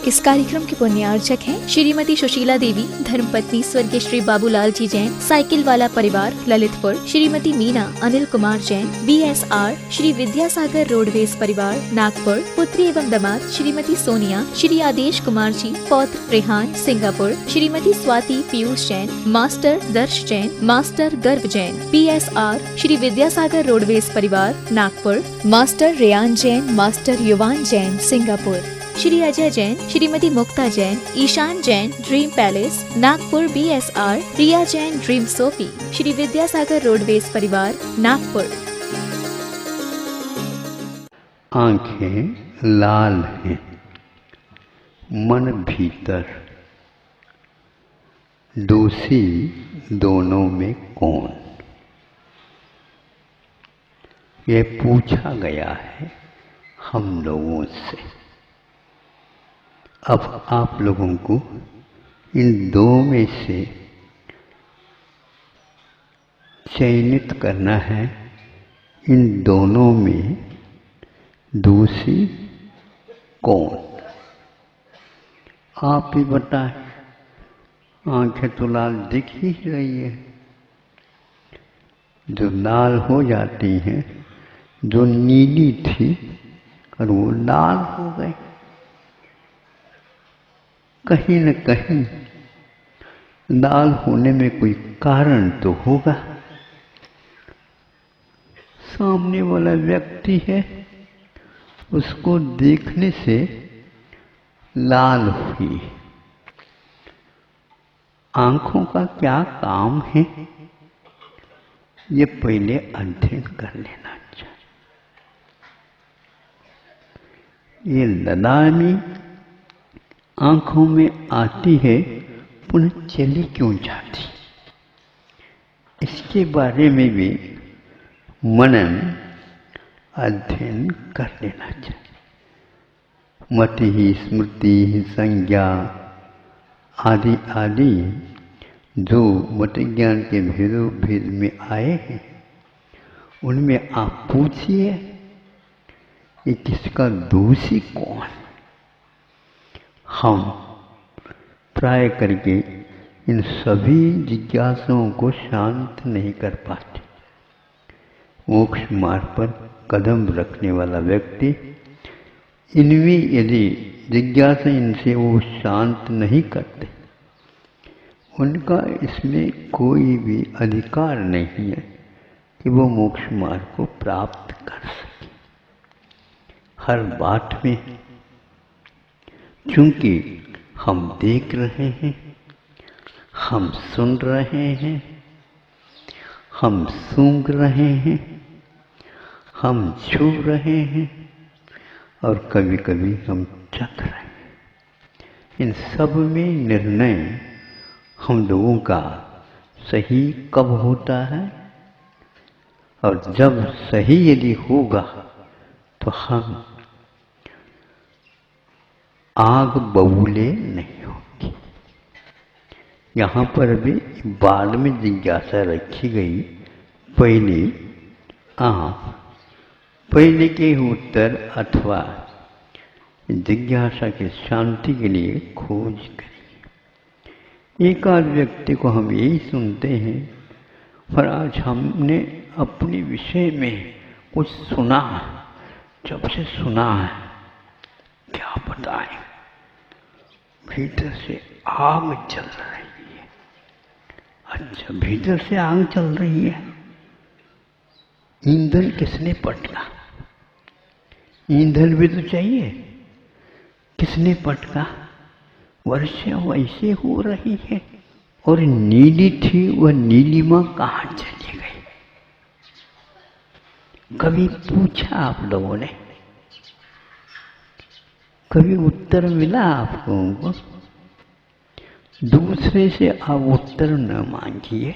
इस कार्यक्रम के पुण्यार्चक हैं श्रीमती सुशीला देवी, धर्मपत्नी स्वर्गीय श्री बाबूलाल जी जैन, साइकिल वाला परिवार ललितपुर, श्रीमती मीना अनिल कुमार जैन, BSR, श्री विद्यासागर रोडवेज परिवार नागपुर, पुत्री एवं दामाद श्रीमती सोनिया, श्री आदेश कुमार जी, पौत्र Rehan Singapore, Shrimati Swati Piyush Jain, master Darsh Jain, master Garbh Jain, PSR, Shri Vidyasagar roadways परिवार Nagpur, master Reyan Jain, master Yuvan Jain Singapore, Shri Ajay Jain, Shrimati Mukta Jain, Ishan Jain dream palace Nagpur, BSR, Riya Jain dream Sophie, Shri Vidyasagar roadways परिवार नागपुर। आंखें लाल हैं, मन भीतर, दोषी दोनों में कौन? ये पूछा गया है हम लोगों से। अब आप लोगों को इन दो में से चयनित करना है, इन दोनों में दोषी कौन? आप ही बताएं। आंखें तो लाल दिख ही रही है, जो लाल हो जाती हैं, जो नीली थी और वो लाल हो गई। कहीं न कहीं लाल होने में कोई कारण तो होगा। सामने वाला व्यक्ति है, उसको देखने से लाल हुई। आंखों का क्या काम है, ये पहले अध्ययन कर लेना चाहिए। ये ललामी आंखों में आती है, पुनः चली क्यों जाती, इसके बारे में भी मनन अध्ययन कर लेना चाहिए। मति, स्मृति, संज्ञा आदि आदि जो मत ज्ञान के भेदों भेद में आए हैं, उनमें आप पूछिए कि किसका दोषी कौन? हम प्राय करके इन सभी जिज्ञासाओं को शांत नहीं कर पाते। मोक्ष मार्ग पर कदम रखने वाला व्यक्ति इनमें यदि जिज्ञासा इनसे वो शांत नहीं करते, उनका इसमें कोई भी अधिकार नहीं है कि वो मोक्ष मार्ग को प्राप्त कर सके। हर बात में चूंकि हम देख रहे हैं, हम सुन रहे हैं, हम सूंघ रहे हैं, हम छू रहे हैं और कभी कभी हम चख रहे हैं, इन सब में निर्णय हम लोगों का सही कब होता है, और जब सही यदि होगा तो हम आग बबूले नहीं होगी। यहाँ पर अभी बाद में जिज्ञासा रखी गई। पहले आप पहले के उत्तर अथवा जिज्ञासा की शांति के लिए खोज करिए। एक आध व्यक्ति को हम यही सुनते हैं, पर आज हमने अपने विषय में कुछ सुना, जब से सुना है क्या बताएं, भीतर से आग चल रही है। अच्छा, भीतर से आग चल रही है, ईंधन किसने पटका? ईंधन भी तो चाहिए, किसने पटका? वर्षा वैसे हो रही है, और नीली थी वह नीलिमा कहाँ चली गई? कभी पूछा आप लोगों ने? कभी उत्तर मिला आप लोगों को? दूसरे से आप उत्तर न मांगिए।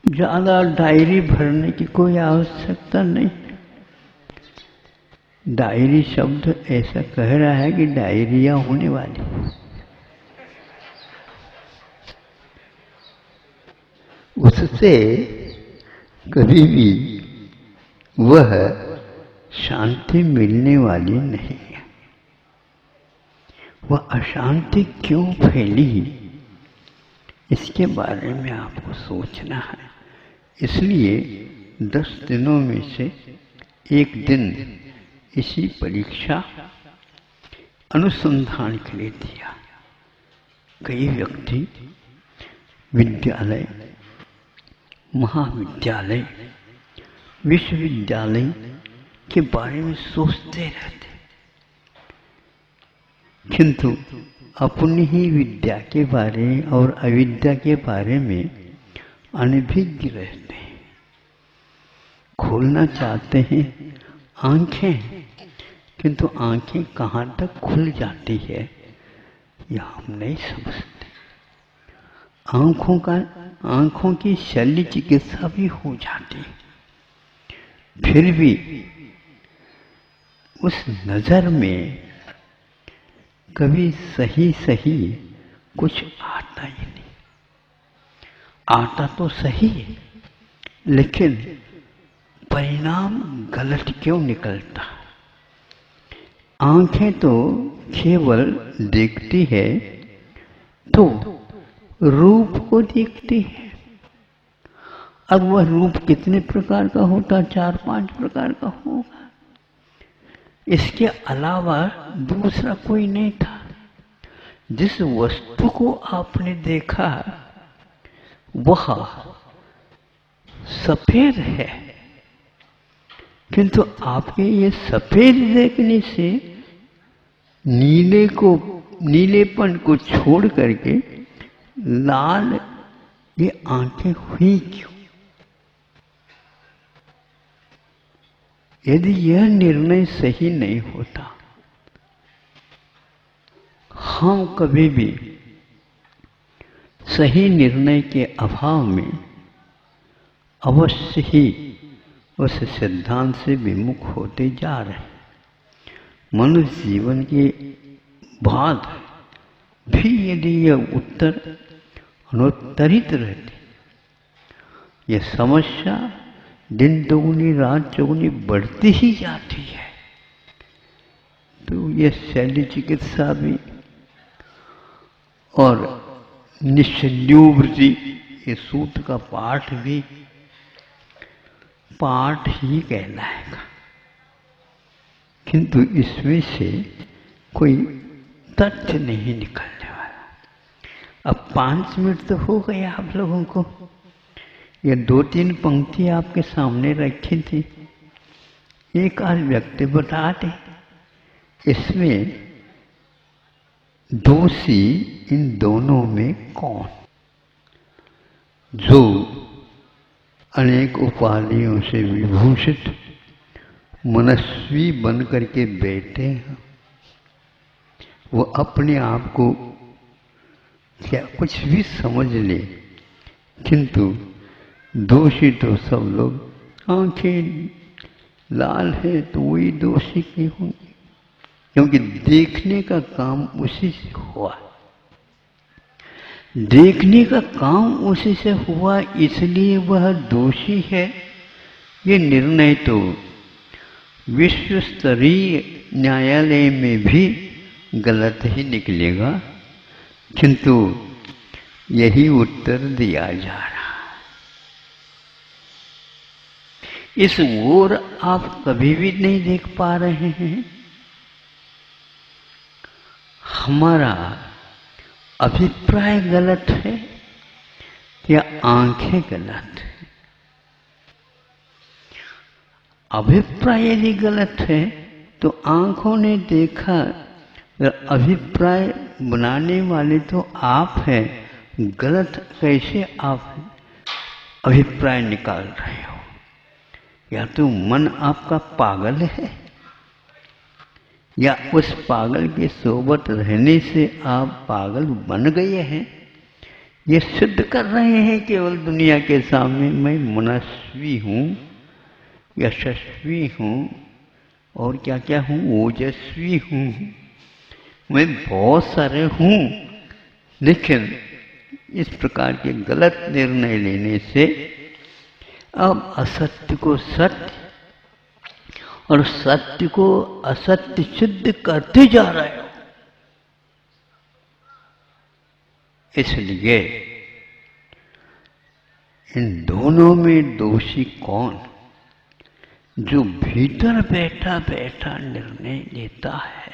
ज्यादा डायरी भरने की कोई आवश्यकता नहीं। डायरी शब्द ऐसा कह रहा है कि डायरिया होने वाली। उससे कभी भी वह शांति मिलने वाली नहीं है। वह अशांति क्यों फैली, इसके बारे में आपको सोचना है। इसलिए 10 दिनों में से एक दिन इसी परीक्षा अनुसंधान के लिए दिया। कई व्यक्ति विद्यालय, महाविद्यालय, विश्वविद्यालय के बारे में सोचते रहते, किंतु अपनी ही विद्या के बारे और अविद्या के बारे में अनभिज्ञ रहते हैं। खोलना चाहते हैं आंखें, किंतु आंखें कहाँ तक खुल जाती है यह हम नहीं समझते। आंखों की शल्य चिकित्सा भी हो जाती है, फिर भी उस नजर में कभी सही कुछ आता ही नहीं। आता तो सही है, लेकिन परिणाम गलत क्यों निकलता? आंखें तो केवल देखती है तो रूप को देखती है। अब वह रूप कितने प्रकार का होता? 4-5 प्रकार का होगा। इसके अलावा दूसरा कोई नहीं था। जिस वस्तु को आपने देखा वह सफेद है, किंतु आपके ये सफेद देखने से नीलेपन को छोड़ करके लाल ये आंखें हुई क्यों? यदि यह निर्णय सही नहीं होता, हम कभी भी सही निर्णय के अभाव में अवश्य ही उस सिद्धांत से विमुख होते जा रहे हैं। मनुष्य जीवन के बाद भी यदि यह उत्तर अनुत्तरित रहती, यह समस्या दिन दोगुनी रात चौगुनी बढ़ती ही जाती है, तो यह शल्य चिकित्सा भी और निश्चल्योवृत्ति ये सूत्र का पाठ भी पाठ ही कहलाएगा, किंतु इसमें से कोई तथ्य नहीं निकलने वाला। अब 5 मिनट तो हो गए आप लोगों को। ये 2-3 पंक्ति आपके सामने रखी थी, एक आध व्यक्ति बता दे इसमें दोषी इन दोनों में कौन? जो अनेक उपाधियों से विभूषित मनस्वी बन करके बैठे हैं, वो अपने आप को क्या कुछ भी समझ ले, किंतु दोषी तो सब लोग। आंखें लाल है तो वही दोषी की होंगी, क्योंकि देखने का काम उसी से हुआ। देखने का काम उसी से हुआ, इसलिए वह दोषी है। ये निर्णय तो विश्व स्तरीय न्यायालय में भी गलत ही निकलेगा, किंतु यही उत्तर दिया जा रहा। इस ओर आप कभी भी नहीं देख पा रहे हैं। हमारा अभिप्राय गलत है या आंखें गलत है? अभिप्राय यदि गलत है तो आंखों ने देखा, अभिप्राय बनाने वाले तो आप हैं, गलत कैसे आप अभिप्राय निकाल रहे हो? या तो मन आपका पागल है, या उस पागल के सोबत रहने से आप पागल बन गए हैं। ये सिद्ध कर रहे हैं केवल दुनिया के सामने, मैं मनस्वी हूँ, यशस्वी हूँ, और क्या क्या हूँ, ओजस्वी हूँ, मैं बहुत सारे हूँ। लेकिन इस प्रकार के गलत निर्णय लेने से अब असत्य को सत्य और सत्य को असत्य सिद्ध करते जा रहे हो। इसलिए इन दोनों में दोषी कौन? जो भीतर बैठा बैठा निर्णय लेता है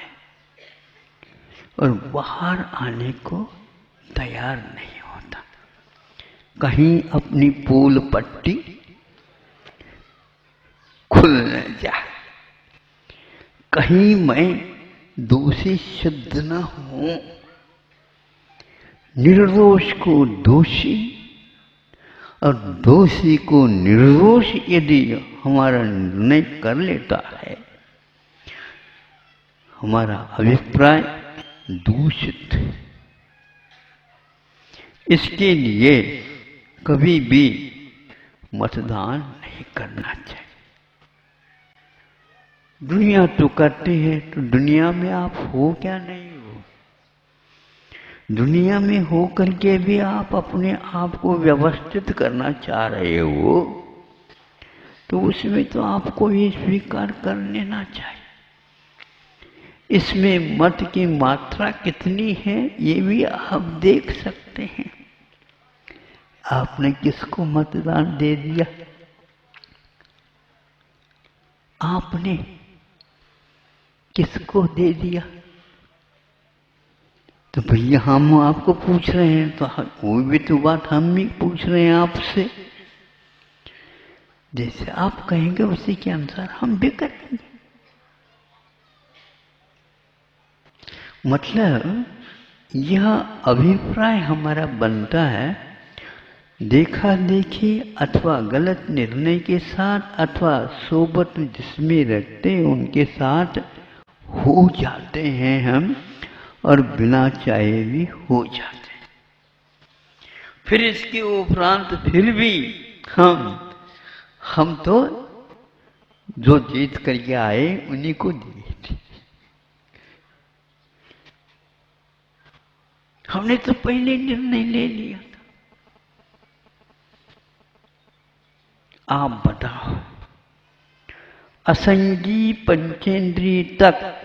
और बाहर आने को तैयार नहीं होता। कहीं अपनी पोल पट्टी खुल न जाए, कहीं मैं दोषी सिद्ध न हूं। निर्दोष को दोषी और दोषी को निर्दोष यदि हमारा निर्णय कर लेता है, हमारा अभिप्राय दूषित। इसके लिए कभी भी मतदान नहीं करना चाहिए। दुनिया तो करती है, तो दुनिया में आप हो क्या नहीं हो? दुनिया में हो करके भी आप अपने आप को व्यवस्थित करना चाह रहे हो, तो उसमें तो आपको ये स्वीकार कर लेना चाहिए। इसमें मत की मात्रा कितनी है ये भी आप देख सकते हैं। आपने किसको मतदान दे दिया? आपने किसको दे दिया? तो भैया हम आपको पूछ रहे हैं, तो वो भी तो बात हम भी पूछ रहे हैं आपसे। जैसे आप कहेंगे उसी के अनुसार हम भी करेंगे। मतलब यह अभिप्राय हमारा बनता है देखा देखी अथवा गलत निर्णय के साथ अथवा सोबत जिसमें रहते हैं उनके साथ हो जाते हैं हम, और बिना चाहे भी हो जाते हैं। फिर इसके उपरांत फिर भी हम तो जो जीत करके आए उन्हीं को दिए थे। हमने तो पहले निर्णय ले लिया था। आप बताओ, असंगी पंचेंद्रिय तक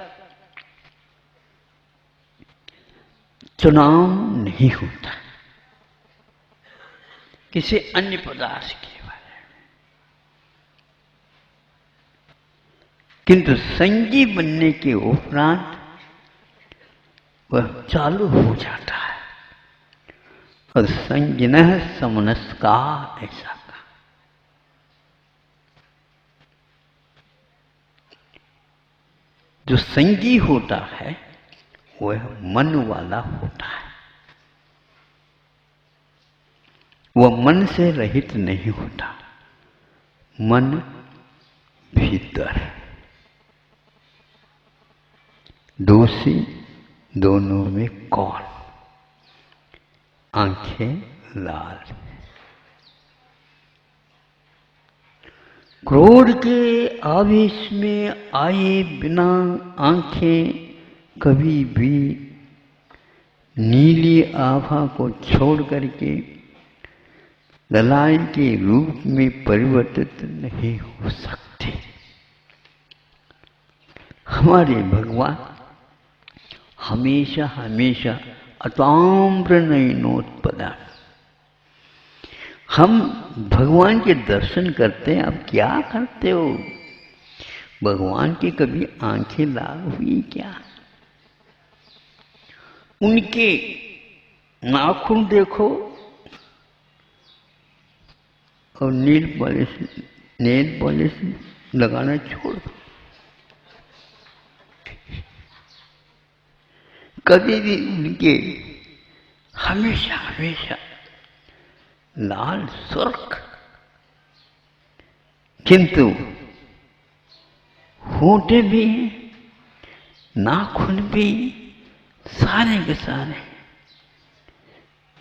चुनाव नहीं होता किसी अन्य पदार्थ के बारे में, किंतु संगी बनने के उपरांत वह चालू हो जाता है। और संगिनः समनस्कार ऐसा कहा। जो संगी होता है वह मन वाला होता है, वह मन से रहित नहीं होता। मन भीतर, दोषी दोनों में कौन? आंखें लाल। क्रोध के आवेश में आए बिना आंखें कभी भी नीली आभा को छोड़ करके ललाई के रूप में परिवर्तित नहीं हो सकते। हमारे भगवान हमेशा हमेशा अताम्र नयनोत्पदा। हम भगवान के दर्शन करते हैं, आप क्या करते हो? भगवान की कभी आंखें लाल हुई क्या? उनके नाखून देखो और नेल पॉलिश लगाना छोड़ दो। कभी भी उनके हमेशा हमेशा लाल सुर्ख, किंतु होंठे भी नाखून भी सारे के सारे,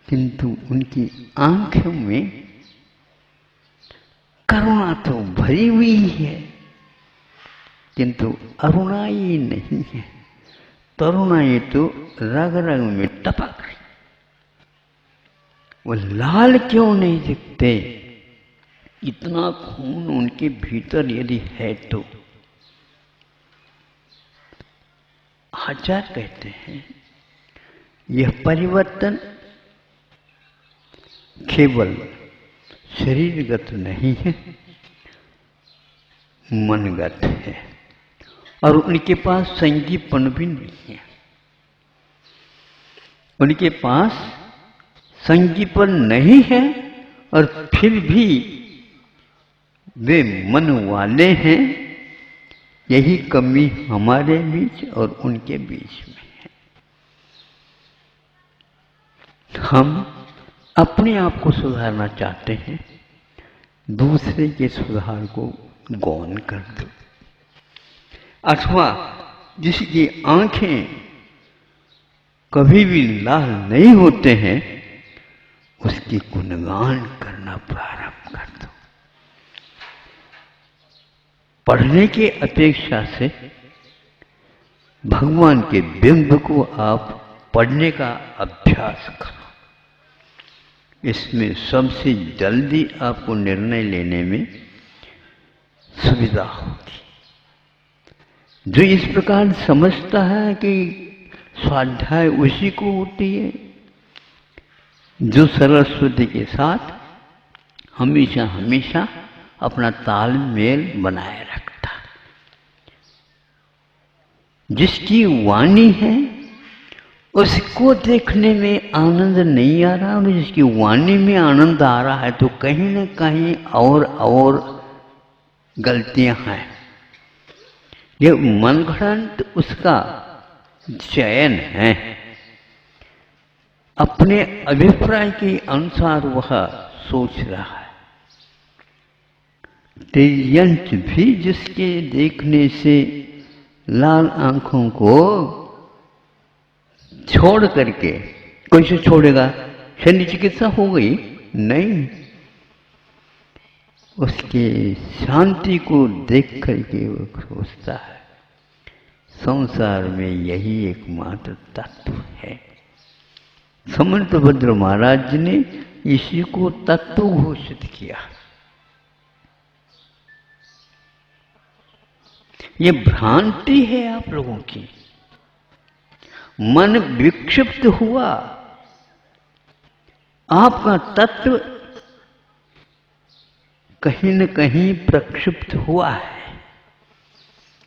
किंतु उनकी आंखों में करुणा तो भरी हुई है, किंतु अरुणाई नहीं है। तरुणाई तो रग रग में टपक रही। वो लाल क्यों नहीं दिखते? इतना खून उनके भीतर यदि है तो। आचार्य कहते हैं यह परिवर्तन केवल शरीरगत नहीं है, मनगत है, और उनके पास संगीपन भी नहीं है। उनके पास संगीपन नहीं है और फिर भी वे मन वाले हैं। यही कमी हमारे बीच और उनके बीच में है। हम अपने आप को सुधारना चाहते हैं, दूसरे के सुधार को गौण कर दो, अथवा जिसकी आंखें कभी भी लाल नहीं होते हैं उसकी गुणगान करना प्रारंभ कर दो। पढ़ने की अपेक्षा से भगवान के बिंब को आप पढ़ने का अभ्यास करो। इसमें सबसे जल्दी आपको निर्णय लेने में सुविधा होगी। जो इस प्रकार समझता है कि स्वाध्याय उसी को होती है जो सरस्वती के साथ हमेशा हमेशा अपना तालमेल बनाए रखता है, जिसकी वाणी है उसको देखने में आनंद नहीं आ रहा, और जिसकी वाणी में आनंद आ रहा है तो कहीं न कहीं और गलतियां हैं। ये मनगढ़ंत उसका चयन है, अपने अभिप्राय के अनुसार वह सोच रहा है। तेजयंत भी जिसके देखने से लाल आंखों को छोड़ करके, कैसे छोड़ेगा? शल्य चिकित्सा हो गई? नहीं, उसके शांति को देख करके वो सोचता है संसार में यही एकमात्र तत्व है। समंतभद्र महाराज ने इसी को तत्व घोषित किया। ये भ्रांति है आप लोगों की। मन विक्षिप्त हुआ, आपका तत्व कहीं न कहीं प्रक्षिप्त हुआ है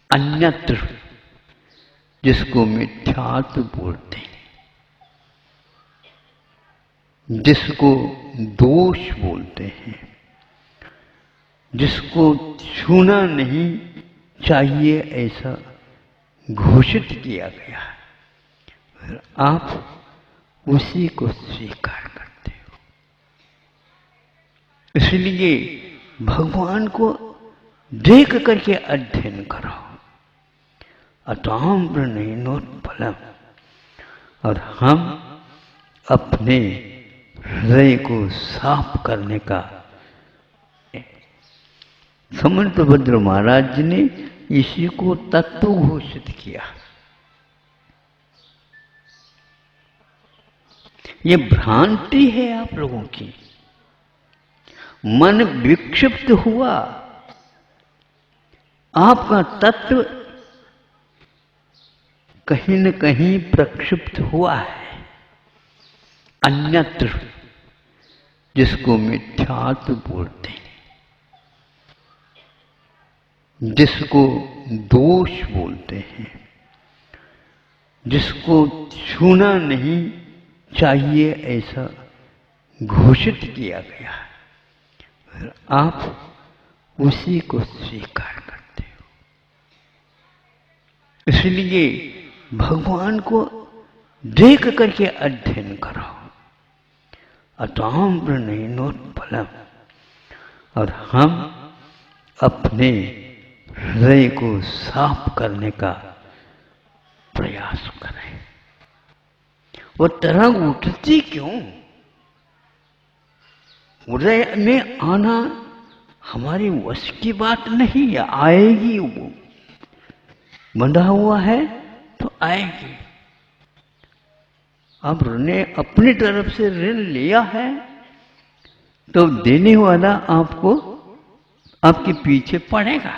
अन्यत्र, जिसको मिथ्यात्व बोलते हैं, जिसको दोष बोलते हैं, जिसको छूना नहीं चाहिए ऐसा घोषित किया गया है, आप उसी को स्वीकार करते हो। इसलिए भगवान को देख करके अध्ययन करो। अताम्र नयनोत्पलम, और हम अपने हृदय को साफ करने का, समंतभद्र महाराज ने इसी को तत्व घोषित किया। ये भ्रांति है आप लोगों की। मन विक्षिप्त हुआ, आपका तत्व कहीं न कहीं प्रक्षिप्त हुआ है अन्यत्र, जिसको मिथ्यात्व बोलते हैं, जिसको दोष बोलते हैं, जिसको छूना नहीं चाहिए ऐसा घोषित किया गया है, आप उसी को स्वीकार करते हो। इसलिए भगवान को देख करके अध्ययन करो। अताम्र नयनोत्पलम, और हम अपने हृदय को साफ करने का प्रयास करें। वो तरंग उठती क्यों? हृदय में आना हमारी वश की बात नहीं है, आएगी। वो बंधा हुआ है तो आएगी। अब ने अपनी तरफ से ऋण लिया है तो देने वाला आपको आपके पीछे पड़ेगा।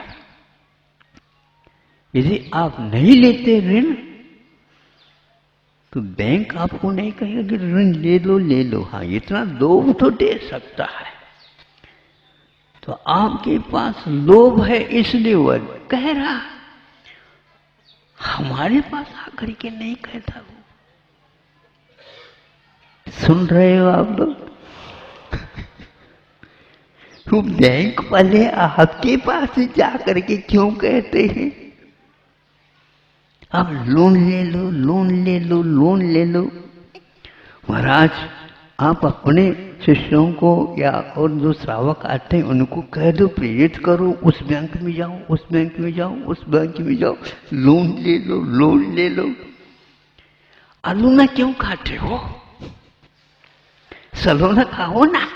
यदि आप नहीं लेते ऋण तो बैंक आपको नहीं कहेगा कि ऋण ले लो। हाँ, इतना लोभ तो दे सकता है। तो आपके पास लोभ है इसलिए वह कह रहा, हमारे पास आकर के नहीं कहता। वो सुन रहे हो आप लोग? वो बैंक वाले आपके पास जा करके क्यों कहते हैं आप लोन ले लो, लोन ले लो, लोन ले लो? महाराज, आप अपने शिष्यों को या और जो श्रावक आते हैं उनको कह दो, प्रेरित करो, उस बैंक में जाओ, उस बैंक में जाओ, उस बैंक में जाओ, लोन ले लो, लोन ले लो। आलूना क्यों खाते हो? सलोना खाओ ना।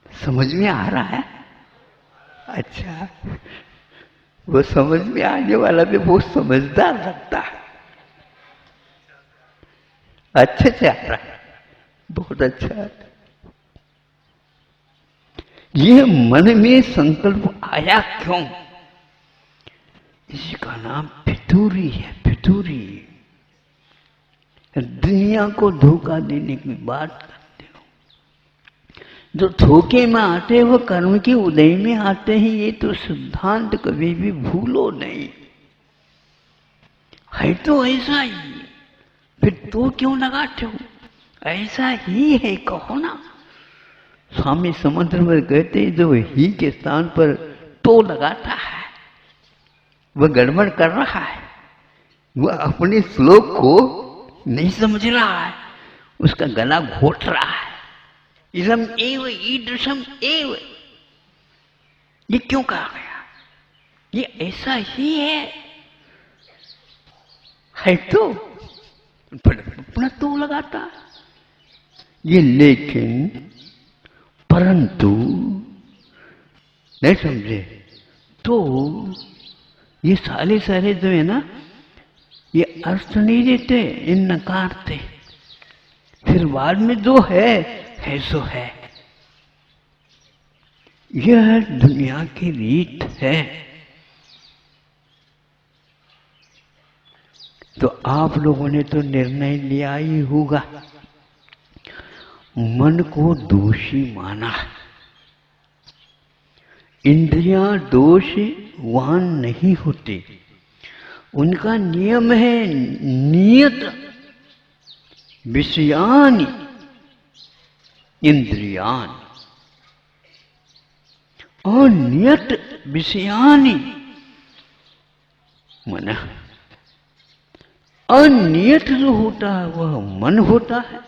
समझ में आ रहा है? अच्छा, वो समझ में आने वाला भी बहुत समझदार लगता है। अच्छे से आ रहा है, बहुत अच्छा। ये मन में संकल्प आया क्यों? इसका नाम फितूरी है, फितूरी। दुनिया को धोखा देने की बात करते हो। जो धोखे में आते हैं वो कर्म के उदय में आते हैं, ये तो सिद्धांत कभी भी भूलो नहीं। है तो ऐसा ही, फिर तो क्यों लगाते हो? ऐसा ही है कहो ना। स्वामी समुद्र में कहते हैं जो ही के स्थान पर तो लगाता है वह गड़बड़ कर रहा है, वह अपने श्लोक को नहीं समझ रहा है, उसका गला घोट रहा है। इदम एव ईदृशम एव, ये क्यों कहा गया? ये ऐसा ही है तो अपना तो लगाता है ये। लेकिन परंतु नहीं समझे तो ये सारे जो है ना, ये अर्थ नहीं देते, इन नकारते। फिर बाद में जो है सो है। यह दुनिया की रीत है। तो आप लोगों ने तो निर्णय लिया ही होगा, मन को दोषी माना। इंद्रियां दोषवान नहीं होती, उनका नियम है नियत विषयानि इंद्रियान, और नियत विषयानि मन। अनियत जो होता है वह मन होता है,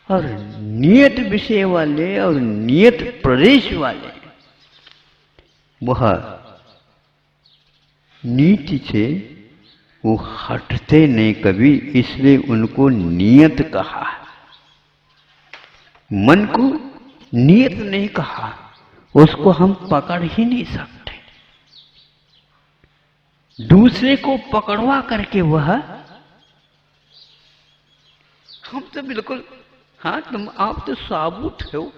और नियत विषय वाले और नियत प्रदेश वाले वह नीति से वो हटते नहीं कभी, इसलिए उनको नियत कहा। मन को नियत नहीं कहा, उसको हम पकड़ ही नहीं सकते। दूसरे को पकड़वा करके वह, हम तो बिल्कुल, हाँ तुम आप तो साबुत हो,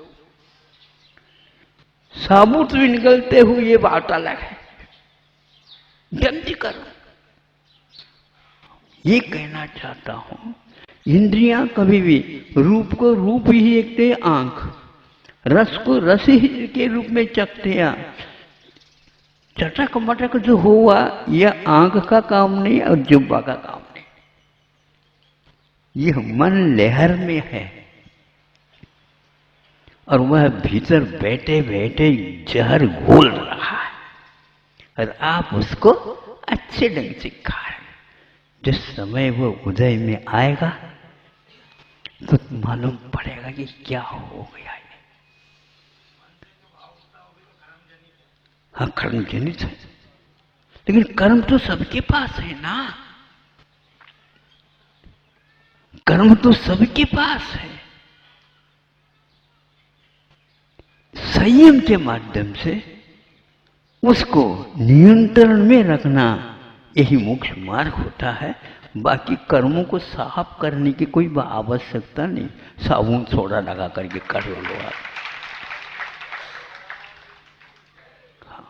साबुत भी निकलते हुए ये बात अलग है, जल्दी करो। ये कहना चाहता हूं, इंद्रियां कभी भी रूप को रूप ही देखते, आंख रस को रस ही के रूप में चखते हैं। चटक मटक जो हुआ यह आंख का काम नहीं और जुब्बा का काम नहीं, यह मन लहर में है, और वह भीतर बैठे बैठे जहर घोल रहा है, और आप उसको अच्छे ढंग से खा रहे। जिस समय वो उदय में आएगा तो मालूम पड़ेगा कि क्या हो गया है। हाँ, कर्म जनित है, लेकिन कर्म तो सबके पास है ना, कर्म तो सबके पास है। संयम के माध्यम से उसको नियंत्रण में रखना, यही मोक्ष मार्ग होता है। बाकी कर्मों को साफ करने की कोई आवश्यकता नहीं, साबुन सोडा लगा करके कर लो आप। हाँ,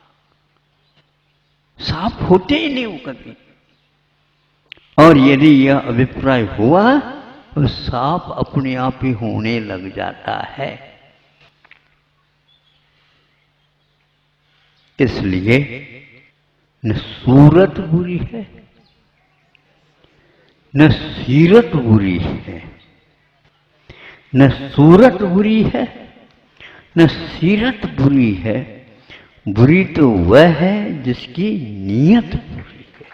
साफ होते ही नहीं वो कभी। और यदि यह अभिप्राय हुआ तो साफ अपने आप ही होने लग जाता है। इसलिए न सूरत बुरी है न सीरत बुरी है, न सूरत बुरी है न सीरत बुरी है, बुरी तो वह है जिसकी नीयत बुरी है।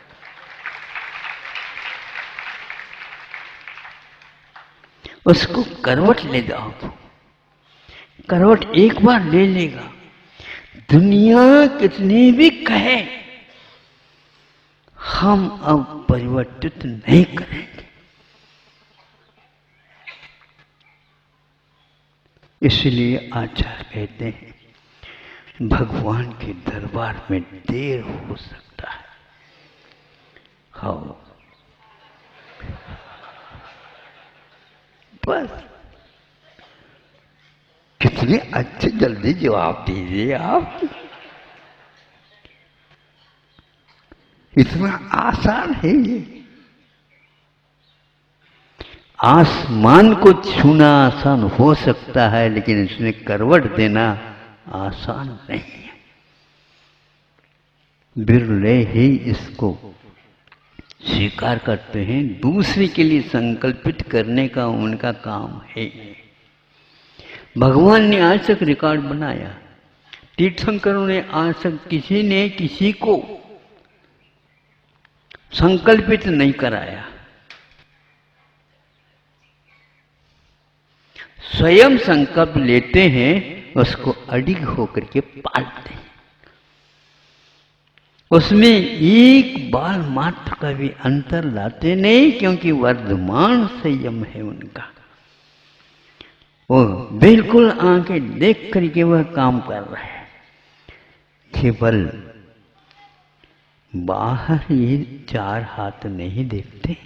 उसको करवट ले जाओ तो करवट एक बार ले लेगा, दुनिया कितनी भी कहे हम अब परिवर्तित नहीं करेंगे। इसलिए आचार्य कहते हैं भगवान के दरबार में देर हो सकता है। हाँ, बस कितने अच्छे जल्दी जवाब दीजिए आप। इतना आसान है ये। आसमान को छूना आसान हो सकता है, लेकिन इसमें करवट देना आसान नहीं है। बिरले ही इसको स्वीकार करते हैं। दूसरे के लिए संकल्पित करने का उनका काम है। भगवान ने आज तक रिकॉर्ड बनाया, तीर्थंकरों ने आज तक किसी ने किसी को संकल्पित नहीं कराया। स्वयं संकल्प लेते हैं, उसको अडिग होकर के पालते हैं। उसमें एक बाल मात्र का भी अंतर लाते नहीं, क्योंकि वर्धमान संयम है उनका। वो बिल्कुल आंखें देख करके वह काम कर रहे हैं। केवल बाहर ये चार हाथ नहीं देखते,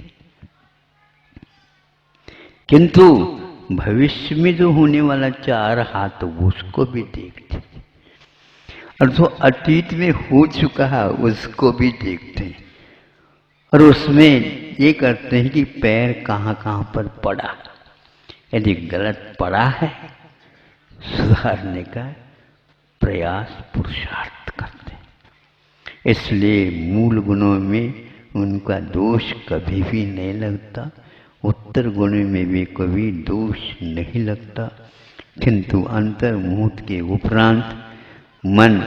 किंतु भविष्य में जो होने वाला चार हाथ उसको भी देखते, और जो अतीत में हो चुका है उसको भी देखते हैं। और उसमें ये करते हैं कि पैर कहाँ कहाँ पर पड़ा, यदि गलत पड़ा है सुधारने का प्रयास पुरुषार्थ करते हैं। इसलिए मूल गुणों में उनका दोष कभी भी नहीं लगता, उत्तर गुणों में भी कभी दोष नहीं लगता, किंतु अंतर्मुहूर्त के उपरांत मन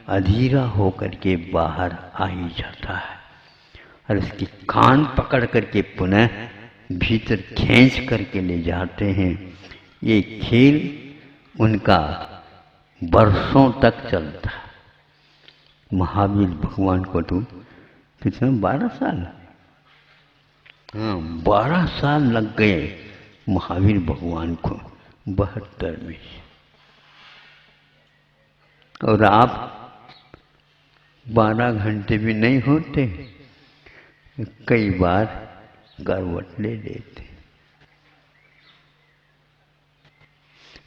अधीरा होकर के बाहर आ ही जाता है, और इसकी कान पकड़ करके पुनः भीतर खींच करके ले जाते हैं। ये खेल उनका वर्षों तक चलता है। महावीर भगवान को तो कितना 12 साल, हाँ 12 साल लग गए महावीर भगवान को 72 में। और आप 12 घंटे भी नहीं होते, कई बार करवट ले लेते।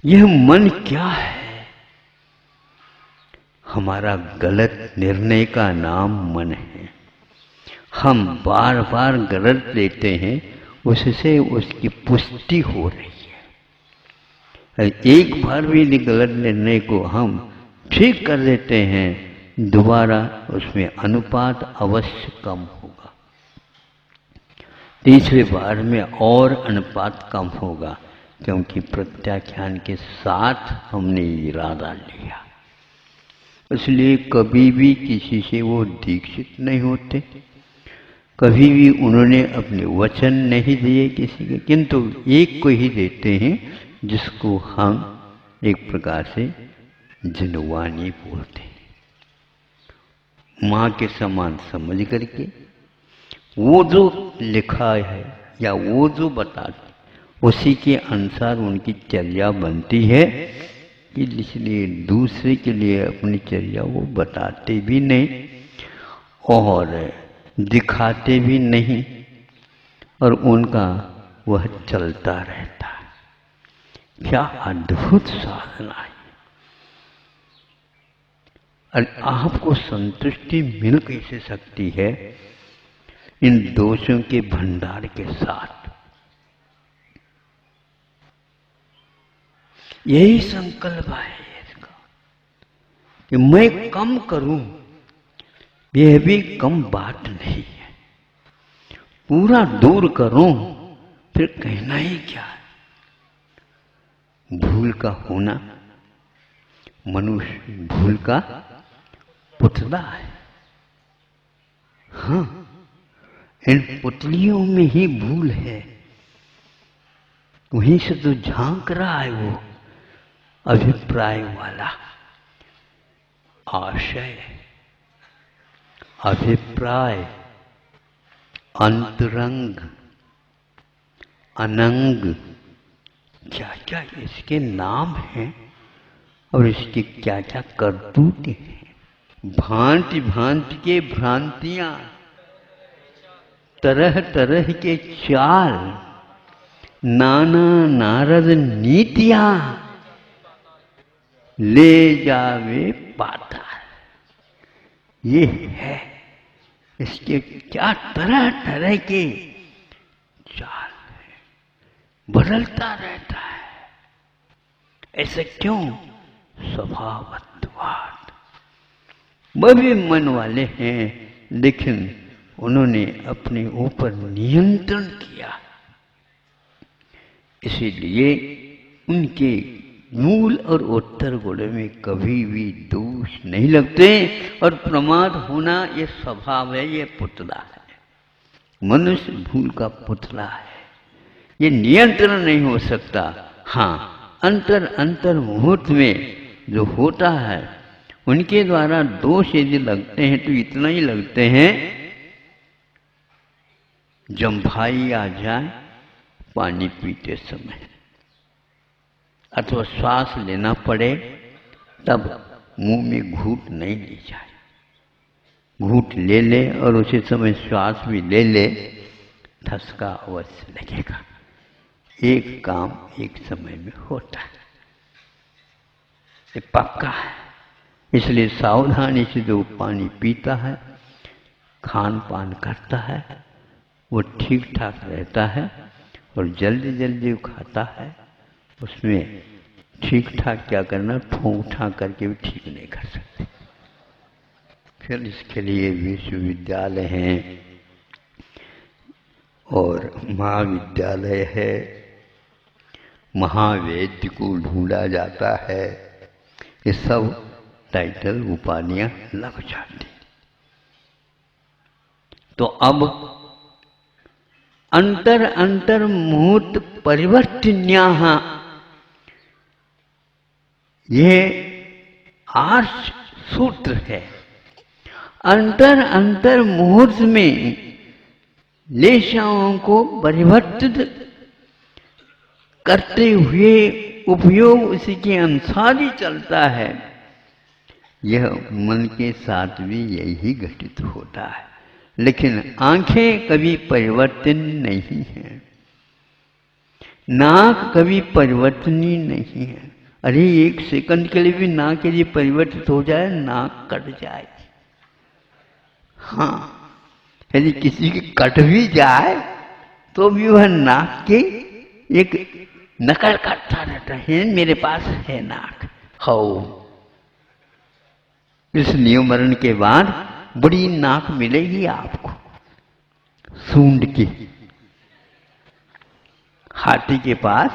यह मन क्या है? हमारा गलत निर्णय का नाम मन है। हम बार बार गलत लेते हैं, उससे उसकी पुष्टि हो रही है। एक बार भी गलत निर्णय को हम ठीक कर देते हैं, दोबारा उसमें अनुपात अवश्य कम होगा, तीसरे बार में और अनुपात कम होगा, क्योंकि प्रत्याख्यान के साथ हमने इरादा लिया। इसलिए कभी भी किसी से वो दीक्षित नहीं होते, कभी भी उन्होंने अपने वचन नहीं दिए किसी के, किंतु एक को ही देते हैं जिसको हम एक प्रकार से जिनवानी बोलते हैं। माँ के समान समझ करके वो जो लिखा है या वो जो बताते उसी के अनुसार उनकी चर्या बनती है। इसलिए दूसरे के लिए अपनी चर्या वो बताते भी नहीं और दिखाते भी नहीं, और उनका वह चलता रहता है। क्या अद्भुत साधना है! और आपको संतुष्टि मिल कैसे सकती है? इन दोषों के भंडार के साथ। यही संकल्प है इसका कि मैं कम करूं, यह भी कम बात नहीं है। पूरा दूर करूं फिर कहना ही क्या है। भूल का होना, मनुष्य भूल का पुतला है। हाँ, इन पुतलियों में ही भूल है। वहीं से तो झांक रहा है वो अभिप्राय वाला। आशय, अभिप्राय, अंतरंग, अनंग, क्या क्या इसके नाम हैं और इसकी क्या क्या करतूतें हैं। भांति भांति के भ्रांतियां, तरह तरह के चाल, नाना नारद नीतियां ले जावे पाताल। ये है इसके क्या तरह तरह के चाल है, बदलता रहता है। ऐसे क्यों? स्वभावत्वात्। वह भी मन वाले हैं, लेकिन उन्होंने अपने ऊपर नियंत्रण किया, इसीलिए उनके मूल और उत्तर गुण में कभी भी दोष नहीं लगते। और प्रमाद होना ये स्वभाव है, ये पुतला है। मनुष्य भूल का पुतला है, ये नियंत्रण नहीं हो सकता। हाँ, अंतर मुहूर्त में जो होता है उनके द्वारा दोष यदि लगते हैं तो इतना ही लगते हैं, जम्भाई आ जाए पानी पीते समय, अथवा श्वास लेना पड़े तब मुंह में घूंट नहीं ली जाए। घूंट ले ले और उसी समय श्वास भी ले ले, ठसका अवश्य लगेगा। एक काम एक समय में होता है, ये पक्का है। इसलिए सावधानी से जो पानी पीता है, खान पान करता है, वो ठीक ठाक रहता है। और जल्दी जल्दी खाता है, उसमें ठीक ठाक क्या करना, ठोंक ठाक करके भी ठीक नहीं कर सकते। फिर इसके लिए विश्वविद्यालय हैं और महाविद्यालय है, महावेद्य को ढूंढा जाता है। ये सब टाइटल उपाधियां लग जाती। तो अब अंतर मुहूर्त परिवर्तन्याः, ये आर्ष सूत्र है। अंतर मुहूर्त में लेशाओं को परिवर्तित करते हुए उपयोग उसी के अनुसार ही चलता है। यह मन के साथ भी यही घटित होता है। लेकिन आंखें कभी परिवर्तन नहीं है, नाक कभी परिवर्तनीय नहीं है। अरे एक सेकंड के लिए भी नाक यदि परिवर्तित हो जाए, नाक कट जाएगी। हाँ, यदि किसी की कट भी जाए तो भी वह नाक की एक नकल करता रहता है, मेरे पास है नाक। हो, इस नियम मरण के बाद बड़ी नाक मिलेगी आपको, सूंड की। हाथी के पास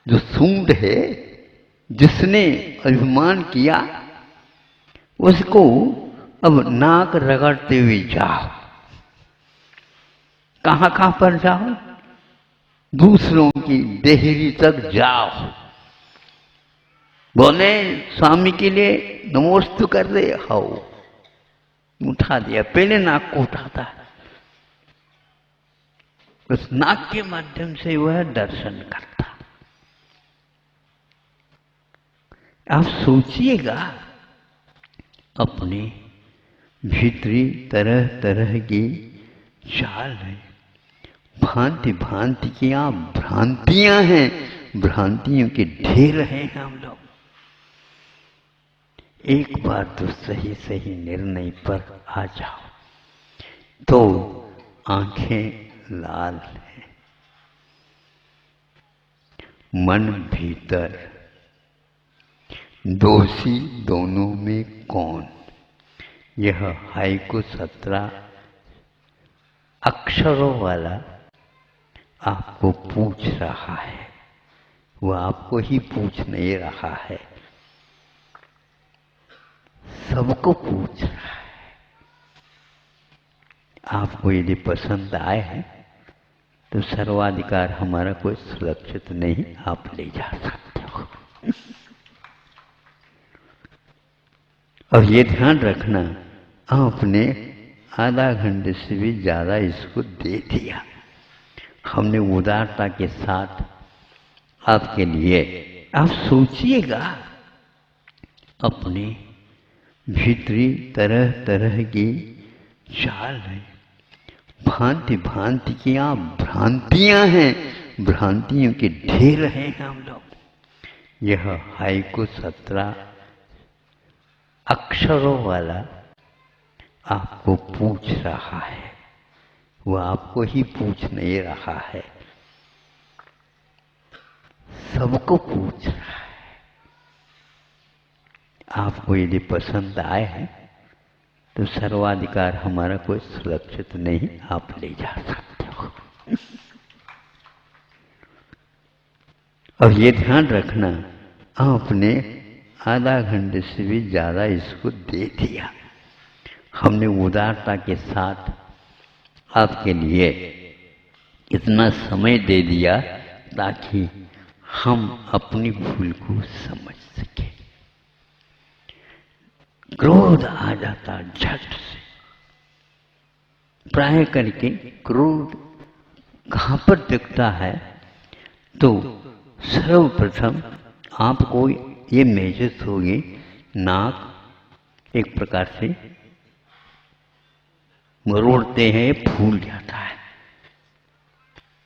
जो सूंड है, जिसने अभिमान किया, उसको अब नाक रगड़ते हुए जाओ। कहां कहां पर जाओ? दूसरों की देहरी तक जाओ। बोले स्वामी के लिए नमोस्तु कर दे, हो उठा दिया। पहले नाक को उठाता है, उस नाक के माध्यम से वह दर्शन करता। आप सोचिएगा, अपने भीतरी तरह तरह की चाल है, भांति भांति की आप भ्रांतियां हैं, भ्रांतियों के ढेर हैं हम लोग। एक बार तो सही सही निर्णय पर आ जाओ तो आंखें लाल हैं, मन भीतर, दोषी दोनों में कौन? यह हाइकु 17 अक्षरों वाला आपको पूछ रहा है। वो आपको ही पूछ नहीं रहा है, सबको पूछ रहा है। आपको यदि पसंद आए हैं तो सर्वाधिकार हमारा कोई सुरक्षित नहीं, आप ले जा सकते हो। और ये ध्यान रखना, आपने आधा घंटे से भी ज़्यादा इसको दे दिया। हमने उदारता के साथ आपके लिए, आप सोचिएगा, अपने भीतरी तरह तरह की चाल है, भांति भांति की आप भ्रांतियां हैं, भ्रांतियों के ढेर हैं हम लोग। यह हाइकु 17 अक्षरों वाला आपको पूछ रहा है, वो आपको ही पूछ नहीं रहा है, सबको पूछ रहा है। आपको यदि पसंद आए हैं तो सर्वाधिकार हमारा कोई सुरक्षित नहीं, आप ले जा सकते हो। और ये ध्यान रखना, आपने आधा घंटे से भी ज़्यादा इसको दे दिया। हमने उदारता के साथ आपके लिए इतना समय दे दिया ताकि हम अपनी भूल को समझ सके। क्रोध आ जाता झट से, प्राय करके क्रोध कहाँ पर दिखता है तो सर्वप्रथम आपको ये महसूस होगी, नाक एक प्रकार से मरोड़ते हैं, फूल जाता है।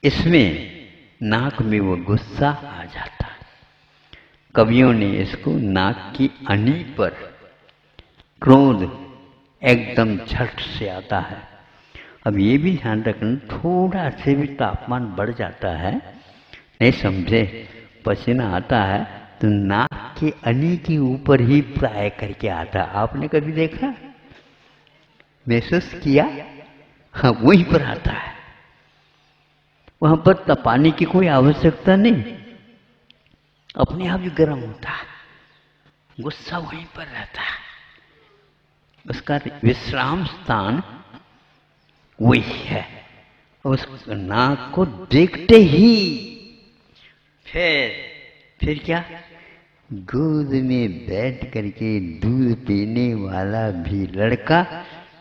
इसमें नाक में वो गुस्सा आ जाता है। कवियों ने इसको नाक की अनी पर क्रोध एकदम झट से आता है। अब ये भी ध्यान रखना, थोड़ा से भी तापमान बढ़ जाता है, नहीं समझे, पसीना आता है तो नाक के अनी के ऊपर ही प्राय करके आता है। आपने कभी देखा, महसूस किया? हाँ, वहीं पर आता है। वहां पर तपाने की कोई आवश्यकता नहीं, अपने आप ही गर्म होता है, गुस्सा वहीं पर रहता है। उसका विश्राम स्थान वही है। उस नाक को देखते ही फिर क्या, गोद में बैठ करके दूध पीने वाला भी लड़का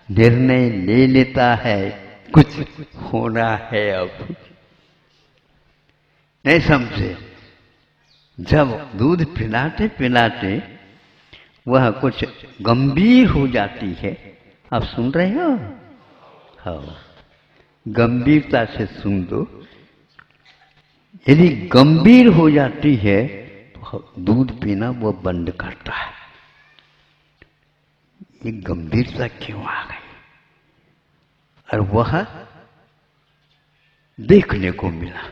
निर्णय ले लेता है, कुछ होना है अब, नहीं समझे। जब दूध पिलाते पिलाते वह कुछ गंभीर हो जाती है, आप सुन रहे हो? हाँ, गंभीरता से सुन दो। यदि गंभीर हो जाती है तो दूध पीना वो बंद करता है। ये गंभीरता क्यों आ गई? और वह देखने को मिला,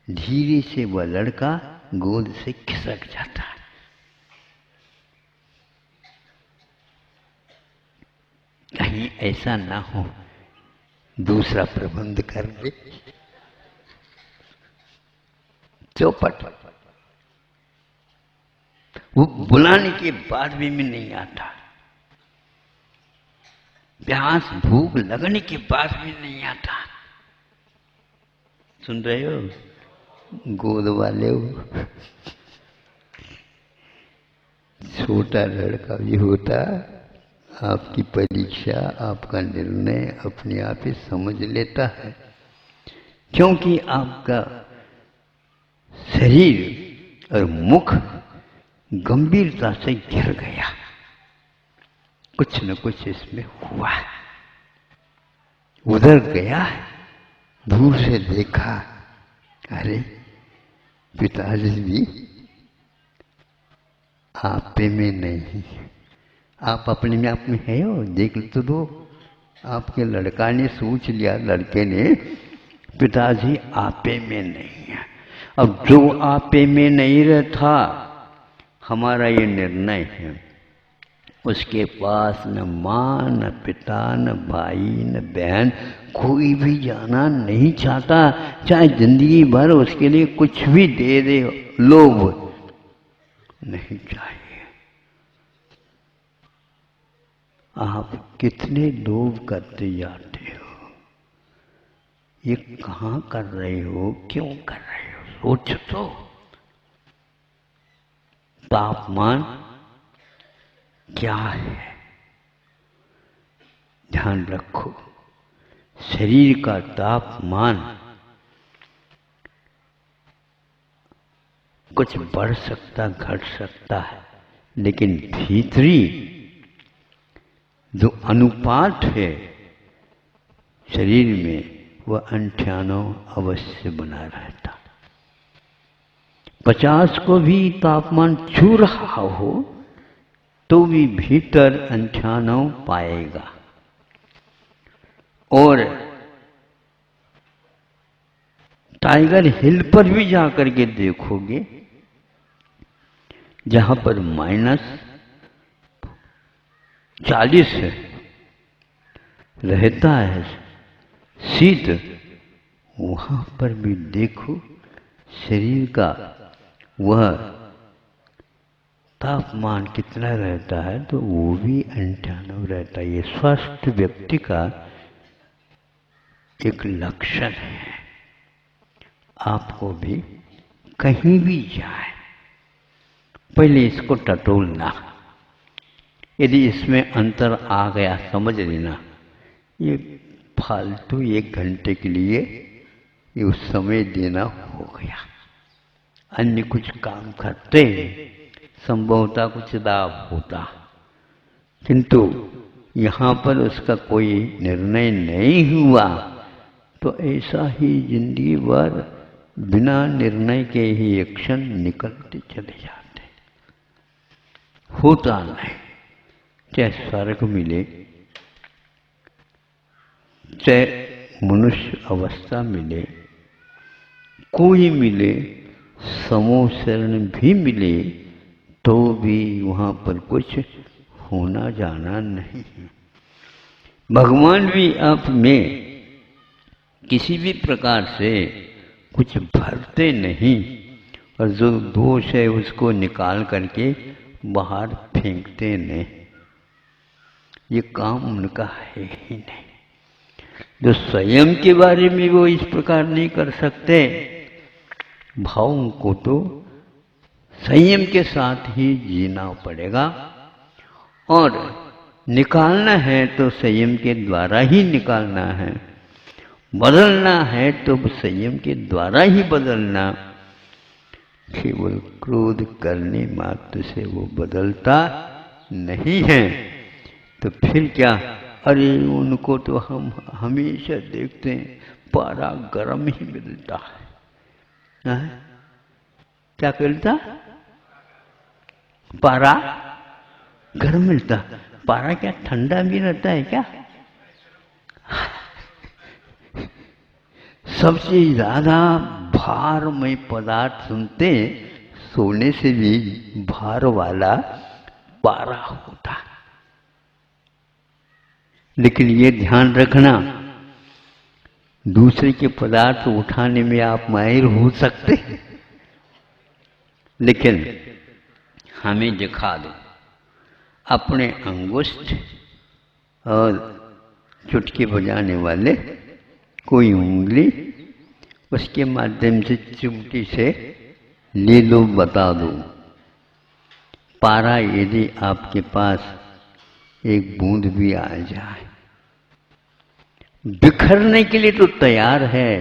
धीरे से वह लड़का गोद से खिसक जाता है। कहीं ऐसा ना हो दूसरा प्रबंध कर दे, चौपट। वो बुलाने के बाद भी मैं नहीं आता, प्यास भूख लगने के बाद भी नहीं आता। सुन रहे हो गोद वाले हो? छोटा लड़का भी होता, आपकी परीक्षा, आपका निर्णय अपने आप ही समझ लेता है, क्योंकि आपका शरीर और मुख गंभीरता से घिर गया। कुछ न कुछ इसमें हुआ है, उधर गया, दूर से देखा, अरे पिताजी भी आप पे में नहीं, आप अपने में आप में है हो, देख तो दो, आपके लड़का ने सोच लिया, लड़के ने, पिताजी आपे में नहीं है। अब जो आपे में नहीं रहता, हमारा ये निर्णय है, उसके पास न माँ न पिता न भाई न बहन कोई भी जाना नहीं चाहता, चाहे जिंदगी भर उसके लिए कुछ भी दे दे, लोभ नहीं चाहिए। आप कितने लोभ करते जाते हो, ये कहाँ कर रहे हो, क्यों कर रहे हो, सोच तो। तापमान क्या है, ध्यान रखो। शरीर का तापमान कुछ बढ़ सकता, घट सकता है, लेकिन भीतरी जो अनुपात है शरीर में, वह 98 अवश्य बना रहता। 50 को भी तापमान छू रहा हो तो भी भीतर 98 पाएगा। और टाइगर हिल पर भी जाकर के देखोगे, जहां पर -40 रहता है शीत, वहां पर भी देखो शरीर का वह तापमान कितना रहता है, तो वो भी 98 रहता है। ये स्वस्थ व्यक्ति का एक लक्षण है। आपको भी कहीं भी जाए, पहले इसको टटोलना, यदि इसमें अंतर आ गया समझ लेना, ये फालतू 1 घंटे के लिए ये उस समय देना हो गया। अन्य कुछ काम करते संभवतः कुछ लाभ होता, किंतु यहाँ पर उसका कोई निर्णय नहीं हुआ, तो ऐसा ही जिंदगी भर बिना निर्णय के ही एक्शन निकलते चले जाते, होता नहीं। चाहे स्वर्ग मिले, चाहे मनुष्य अवस्था मिले, कोई मिले, समूह शरण भी मिले, तो भी वहाँ पर कुछ होना जाना नहीं है। भगवान भी आप में किसी भी प्रकार से कुछ भरते नहीं, और जो दोष है उसको निकाल करके बाहर फेंकते नहीं। ये काम उनका है ही नहीं। जो स्वयं के बारे में वो इस प्रकार नहीं कर सकते, भावों को तो संयम के साथ ही जीना पड़ेगा, और निकालना है तो संयम के द्वारा ही निकालना है, बदलना है तो संयम के द्वारा ही बदलना। केवल क्रोध करने मात्र से वो बदलता नहीं है। तो फिर क्या, अरे उनको तो हम हमेशा देखते हैं पारा गर्म ही मिलता है। क्या मिलता? पारा गर्म मिलता। पारा क्या ठंडा भी रहता है क्या? सबसे ज्यादा भारमय पदार्थ सुनते, सोने से भी भार वाला पारा होता। लेकिन ये ध्यान रखना, दूसरे के पदार्थ उठाने में आप माहिर हो सकते, लेकिन हमें दिखा दो अपने अंगुष्ठ और चुटकी बजाने वाले कोई उंगली, उसके माध्यम से चिमटी से ले लो, बता दो। पारा यदि आपके पास एक बूंद भी आ जाए, बिखरने के लिए तो तैयार है,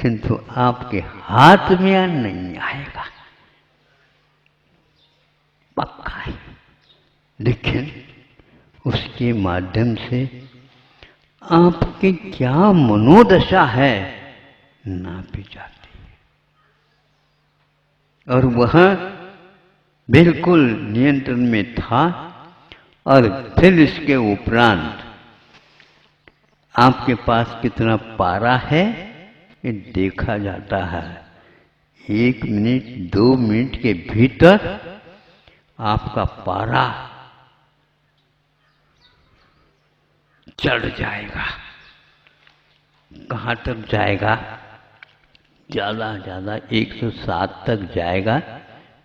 किंतु आपके हाथ में नहीं आएगा, पक्का है। लेकिन उसके माध्यम से आपकी क्या मनोदशा है नापी जाती है, और वह बिल्कुल नियंत्रण में था। और फिर इसके उपरांत आपके पास कितना पारा है ये देखा जाता है। 1 मिनट 2 मिनट के भीतर आपका पारा चढ़ जाएगा। कहाँ तक जाएगा? ज़्यादा ज़्यादा 107 तक जाएगा।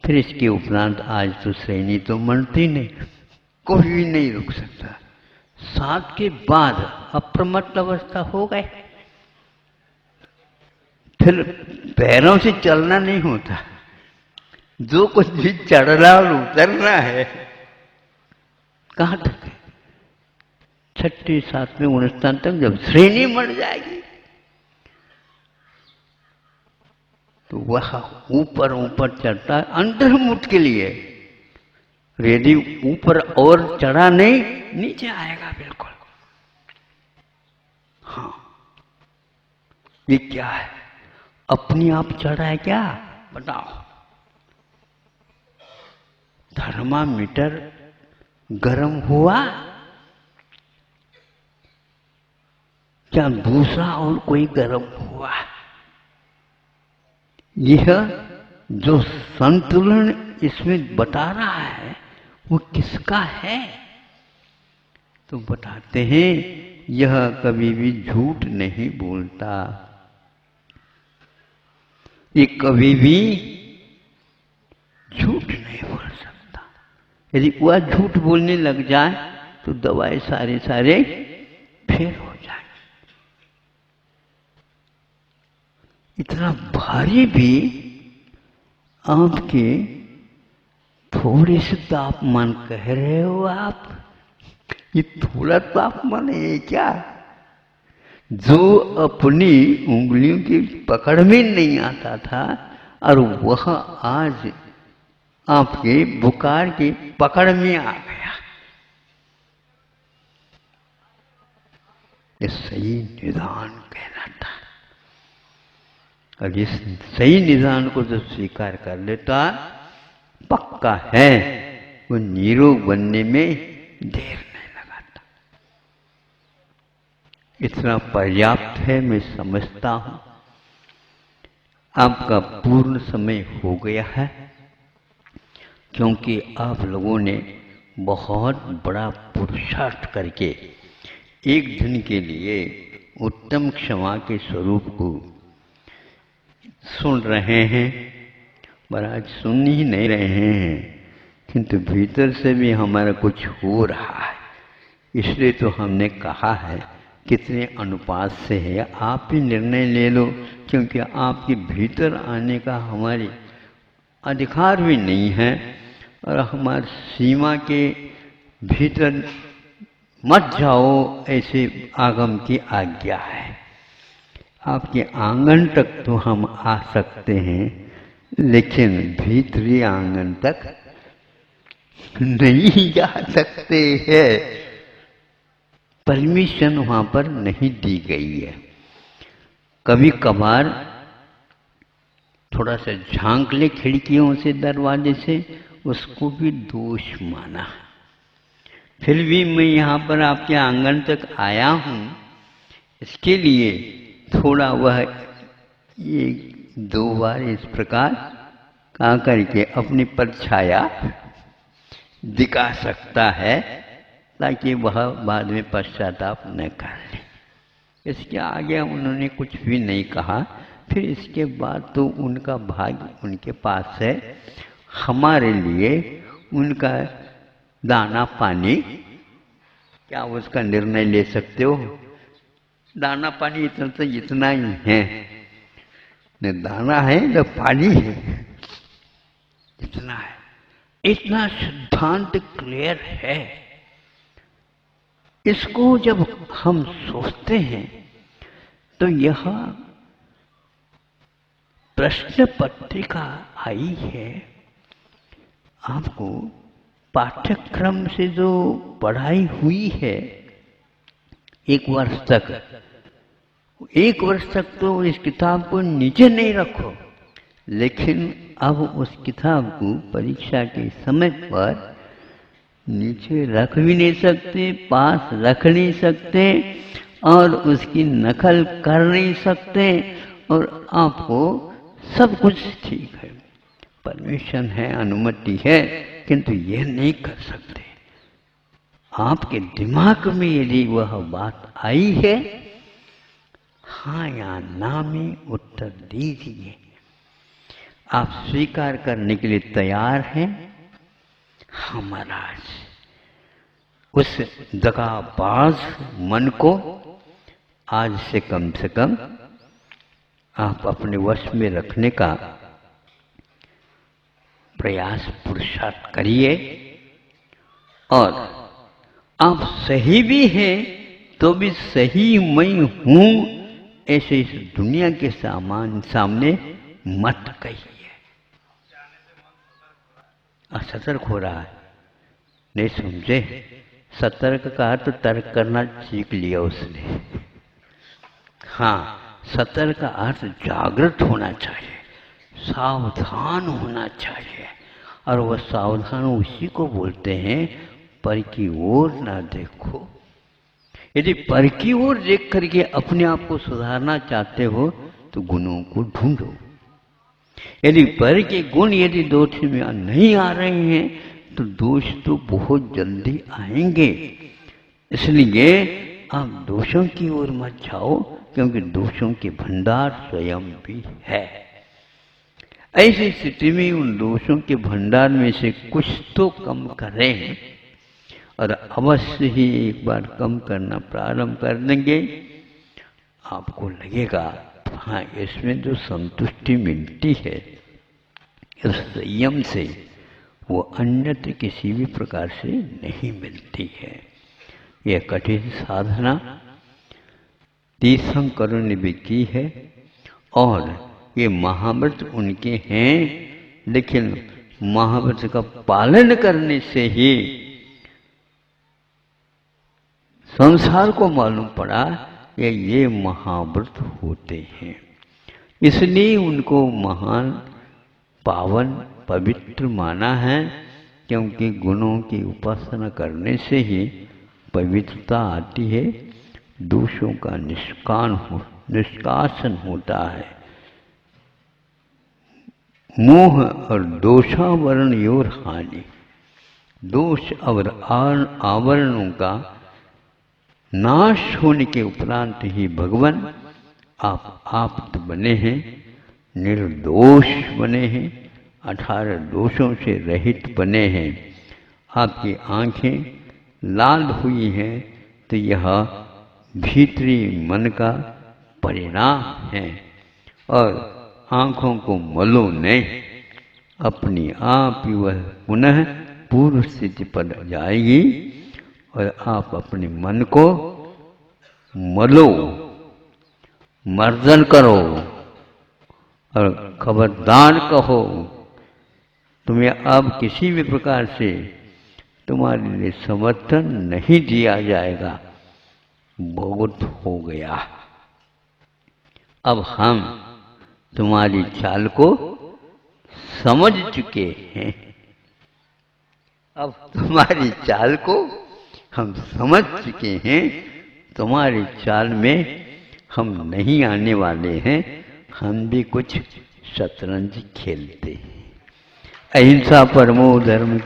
फिर इसके उपरांत आज तो श्रेणी तो मनती नहीं, कोई भी नहीं रुक सकता। 7 के बाद अप्रमत्त अवस्था हो गए, फिर पैरों से चलना नहीं होता। जो कुछ भी चढ़ना और उतरना है कहाँ तक है? 6ठे 7वें 19 तक जब श्रेणी मर जाएगी तो वह ऊपर ऊपर चढ़ता है अंतर्मुख के लिए। यदि ऊपर और चढ़ा नहीं, नीचे आएगा बिल्कुल। हाँ, ये क्या है? अपनी आप चढ़ा है क्या? बताओ। थर्मामीटर गर्म हुआ क्या? दूसरा और कोई गर्म हुआ? यह जो संतुलन इसमें बता रहा है वो किसका है? तो बताते हैं यह कभी भी झूठ नहीं बोलता, ये कभी भी झूठ नहीं बोल सकता। यदि वह झूठ बोलने लग जाए तो दवाई सारे फेल हो जाए। इतना भारी भी आपके थोड़े से तापमान कह रहे हो आप, ये थोड़ा तापमान है क्या? जो अपनी उंगलियों की पकड़ में नहीं आता था और वह आज आपके बुखार की पकड़ में आ गया। ये सही निदान कहलाता है। और इस सही निदान को जो स्वीकार कर लेता पक्का है वो निरोग बनने में देर नहीं लगाता। इतना पर्याप्त है, मैं समझता हूं। आपका पूर्ण समय हो गया है, क्योंकि आप लोगों ने बहुत बड़ा पुरुषार्थ करके एक दिन के लिए उत्तम क्षमा के स्वरूप को सुन रहे हैं, पर आज सुन ही नहीं रहे हैं, किंतु भीतर से भी हमारा कुछ हो रहा है। इसलिए तो हमने कहा है कितने अनुपात से है आप ही निर्णय ले लो, क्योंकि आपके भीतर आने का हमारी अधिकार भी नहीं है और हमारी सीमा के भीतर मत जाओ ऐसे आगम की आज्ञा है। आपके आंगन तक तो हम आ सकते हैं, लेकिन भीतरी आंगन तक नहीं जा सकते हैं। परमिशन वहां पर नहीं दी गई है। कभी कभार थोड़ा सा झांक ले खिड़कियों से, दरवाजे से, उसको भी दोष माना। फिर भी मैं यहाँ पर आपके आंगन तक आया हूँ, इसके लिए थोड़ा वह 1-2 बार इस प्रकार का करके अपनी परछाया दिखा सकता है, ताकि वह बाद में पश्चाताप न कर ले। इसके आगे उन्होंने कुछ भी नहीं कहा। फिर इसके बाद तो उनका भाग्य उनके पास है, हमारे लिए उनका दाना पानी क्या उसका निर्णय ले सकते हो? दाना पानी इतना ही है, न दाना है न पानी है, इतना है। इतना सिद्धांत क्लियर है। इसको जब हम सोचते हैं तो यह प्रश्न पत्रिका आई है, आपको पाठ्यक्रम से जो पढ़ाई हुई है 1 वर्ष तक, 1 वर्ष तक तो इस किताब को नीचे नहीं रखो, लेकिन अब उस किताब को परीक्षा के समय पर नीचे रख भी नहीं सकते, पास रख नहीं सकते, और उसकी नकल कर नहीं सकते और आपको सब कुछ ठीक है, परमिशन है, अनुमति है, किंतु यह नहीं कर सकते। आपके दिमाग में यदि वह बात आई है, हाँ या ना में उत्तर दीजिए। आप स्वीकार करने के लिए तैयार हैं? हाँ महाराज, उस दगाबाज मन को आज से कम आप अपने वश में रखने का प्रयास पुरुषार्थ करिए। और आप सही भी हैं तो भी सही मैं हूं ऐसे इस दुनिया के सामने मत कहिए। सतर्क हो रहा है, नहीं समझे? सतर्क का अर्थ तर्क करना सीख लिया उसने। हाँ, सतर्क का अर्थ जागृत होना चाहिए, सावधान होना चाहिए। और वह सावधान उसी को बोलते हैं पर की ओर ना देखो। यदि पर की ओर देख करके अपने आप को सुधारना चाहते हो तो गुणों को ढूंढो। यदि पर के गुण यदि दोष में नहीं आ रहे हैं तो दोष तो बहुत जल्दी आएंगे। इसलिए आप दोषों की ओर मत जाओ, क्योंकि दोषों के भंडार स्वयं भी है। ऐसी स्थिति में उन दोषों के भंडार में से कुछ तो कम करें, और अवश्य ही एक बार कम करना प्रारंभ कर देंगे, आपको लगेगा हाँ इसमें जो संतुष्टि मिलती है इस संयम से, वो अन्यत्र किसी भी प्रकार से नहीं मिलती है। यह कठिन साधना तीर्थंकरों ने भी की है और ये महाव्रत उनके हैं, लेकिन महाव्रत का पालन करने से ही संसार को मालूम पड़ा कि ये महाव्रत होते हैं। इसलिए उनको महान, पावन, पवित्र माना है, क्योंकि गुणों की उपासना करने से ही पवित्रता आती है, दोषों का निष्कासन होता है। मोह और दोषावरण योर हानि, दोष और आवरणों का नाश होने के उपरांत ही भगवान आप बने हैं, निर्दोष बने हैं, 18 दोषों से रहित बने हैं। आपकी आंखें लाल हुई हैं तो यह भीतरी मन का परिणाम है, और आंखों को मलो नहीं, अपनी आप ही वह पुनः पूर्व स्थिति पर जाएगी, और आप अपने मन को मलो, मर्दन करो और खबरदार कहो, तुम्हें अब किसी भी प्रकार से तुम्हारे लिए समर्थन नहीं दिया जाएगा, बहुत हो गया। अब हम तुम्हारी चाल को समझ चुके हैं, अब तुम्हारी चाल को हम समझ चुके हैं, तुम्हारी चाल में हम नहीं आने वाले हैं, हम भी कुछ शतरंज खेलते हैं। अहिंसा परमो धर्म।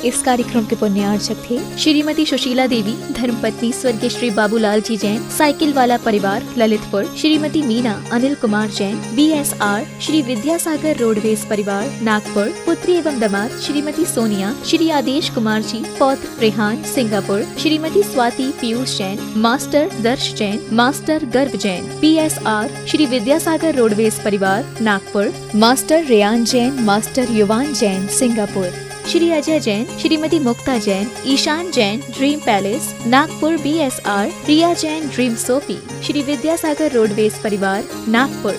इस कार्यक्रम के पुण्यार्चक थे श्रीमती सुशीला देवी, धर्मपत्नी स्वर्गीय श्री बाबूलाल जी जैन, साइकिल वाला परिवार ललितपुर, श्रीमती मीना अनिल कुमार जैन, BSR, श्री विद्यासागर रोडवेज परिवार नागपुर, पुत्री एवं दामाद श्रीमती सोनिया, श्री आदेश कुमार जी, पौत्र Rehan Singapore, Shrimati Swati Piyush Jain, master Darsh Jain, master Garv Jain, PSR, Shri Vidyasagar roadways परिवार Nagpur, master Reyan Jain, master Yuvan Jain Singapore, Shri Ajay Jain, Shrimati Mukta Jain, Ishan Jain dream palace Nagpur, BSR, Riya Jain dream Sophie, Shri Vidyasagar roadways परिवार नागपुर।